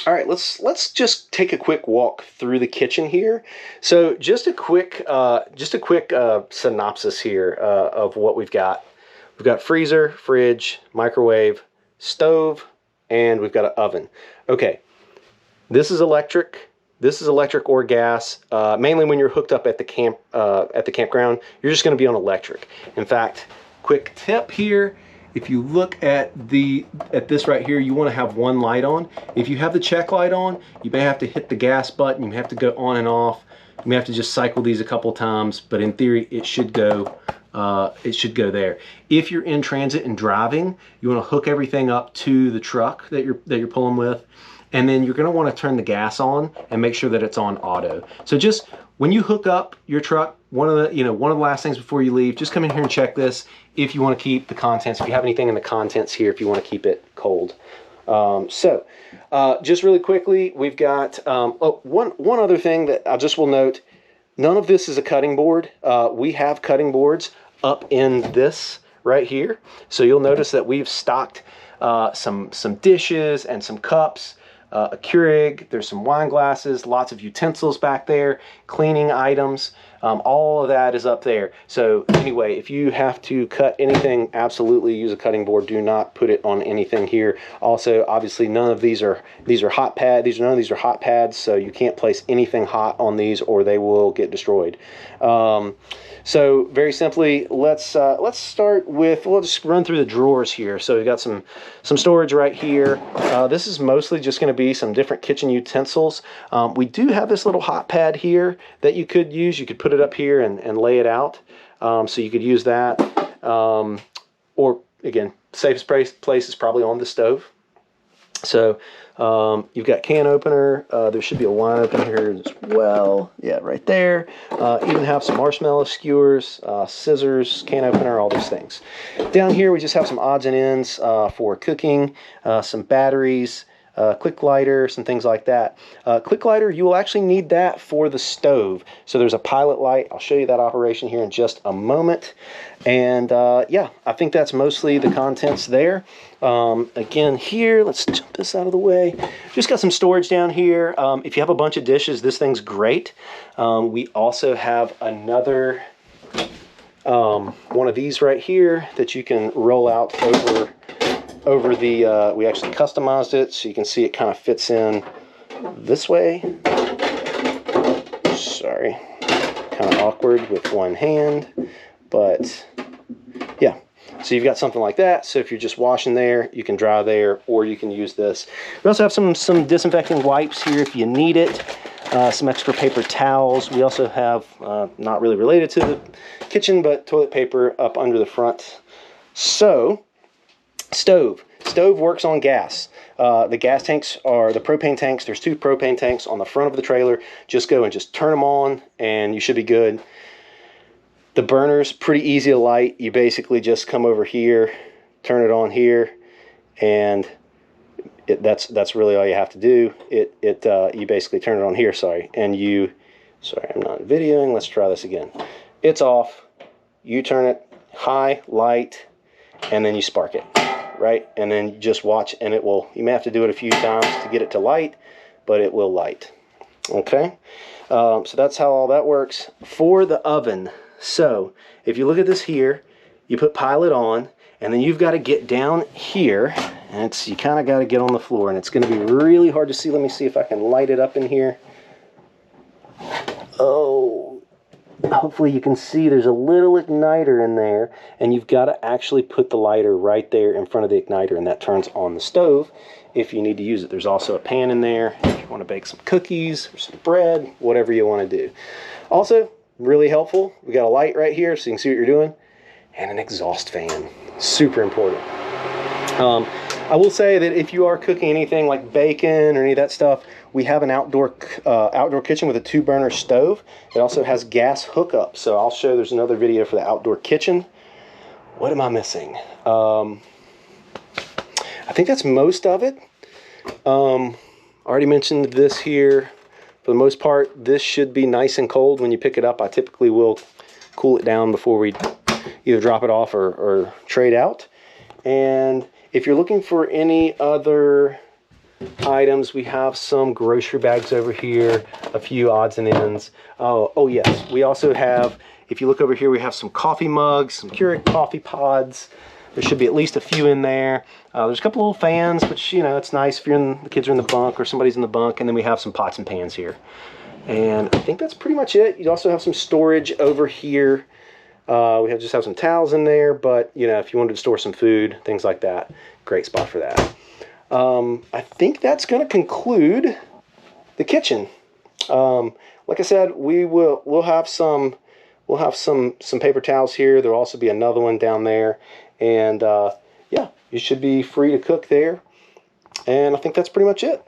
All right, let's just take a quick walk through the kitchen here. So just a quick synopsis here of what we've got. We've got freezer, fridge, microwave, stove, and we've got an oven. Okay, this is electric. This is electric or gas. Mainly when you're hooked up at the campground, you're just going to be on electric. In fact, quick tip here. If you look at this right here, you want to have one light on. If you have the check light on, you may have to hit the gas button. You may have to go on and off. You may have to just cycle these a couple times, but in theory, it should go there. If you're in transit and driving, you want to hook everything up to the truck that you're pulling with, and then you're going to want to turn the gas on and make sure that it's on auto. So just when you hook up your truck, one of the last things before you leave, just come in here and check this if you want to keep the contents, if you have anything in the contents here, if you want to keep it cold. Just really quickly, we've got one other thing that I just will note. None of this is a cutting board. We have cutting boards up in this right here. So you'll notice that we've stocked some dishes and some cups, a Keurig, there's some wine glasses, lots of utensils back there, cleaning items, all of that is up there. So anyway, if you have to cut anything, absolutely use a cutting board. Do not put it on anything here. Also, obviously, none of these are hot pads. None of these are hot pads, so you can't place anything hot on these or they will get destroyed. So very simply, let's start with, we'll just run through the drawers here. So we've got some storage right here. This is mostly just going to be some different kitchen utensils. We do have this little hot pad here that you could use. You could put it up here and lay it out. So you could use that. Or again, safest place is probably on the stove. So you've got can opener. There should be a wine opener here as well. Yeah, right there. Even have some marshmallow skewers, scissors, can opener, all those things. Down here we just have some odds and ends for cooking, some batteries, quick lighter, some things like that. Quick lighter, you will actually need that for the stove. So there's a pilot light. I'll show you that operation here in just a moment. And yeah, I think that's mostly the contents there. Again, here, let's jump this out of the way. Just got some storage down here. If you have a bunch of dishes, this thing's great. We also have another one of these right here that you can roll out over the, we actually customized it so you can see it kind of fits in this way. Sorry, kind of awkward with one hand, but yeah. So you've got something like that. So if you're just washing there, you can dry there, or you can use this. We also have some disinfecting wipes here if you need it. Some extra paper towels. We also have, not really related to the kitchen, but toilet paper up under the front. So, stove. Stove works on gas. The gas tanks are the propane tanks. There's 2 propane tanks on the front of the trailer. Just go and just turn them on, and you should be good. The burner's pretty easy to light. You basically just come over here, turn it on here, and that's really all you have to do. You basically turn it on here, sorry, and sorry, I'm not videoing. Let's try this again. It's off. You turn it high, light, and then you spark it, right? And then just watch, and it will. You may have to do it a few times to get it to light, but it will light. Okay, so that's how all that works. For the oven. So if you look at this here, you put pilot on, and then you've got to get down here, and you kind of got to get on the floor, and it's going to be really hard to see. Let me see if I can light it up in here. Oh, hopefully you can see there's a little igniter in there, and you've got to actually put the lighter right there in front of the igniter, and that turns on the stove if you need to use it. There's also a pan in there if you want to bake some cookies or some bread, whatever you want to do. Also, really helpful, we got a light right here so you can see what you're doing, and an exhaust fan. Super important. I will say that if you are cooking anything like bacon or any of that stuff, we have an outdoor kitchen with a 2-burner stove. It also has gas hookup, so I'll show. There's another video for the outdoor kitchen. What am I missing? I think that's most of it. Already mentioned this here. For the most part, this should be nice and cold when you pick it up. I typically will cool it down before we either drop it off or trade out. And if you're looking for any other items. We have some grocery bags over here, a few odds and ends. Oh yes, we also have, if you look over here, we have some coffee mugs, some Keurig coffee pods. There should be at least a few in there. There's a couple little fans, which, you know, it's nice if the kids are in the bunk or somebody's in the bunk. And then we have some pots and pans here. And I think that's pretty much it. You also have some storage over here. We just have some towels in there, but, you know, if you wanted to store some food, things like that, great spot for that. I think that's going to conclude the kitchen. Like I said, we'll have some paper towels here. There'll also be another one down there. And yeah, you should be free to cook there. And I think that's pretty much it.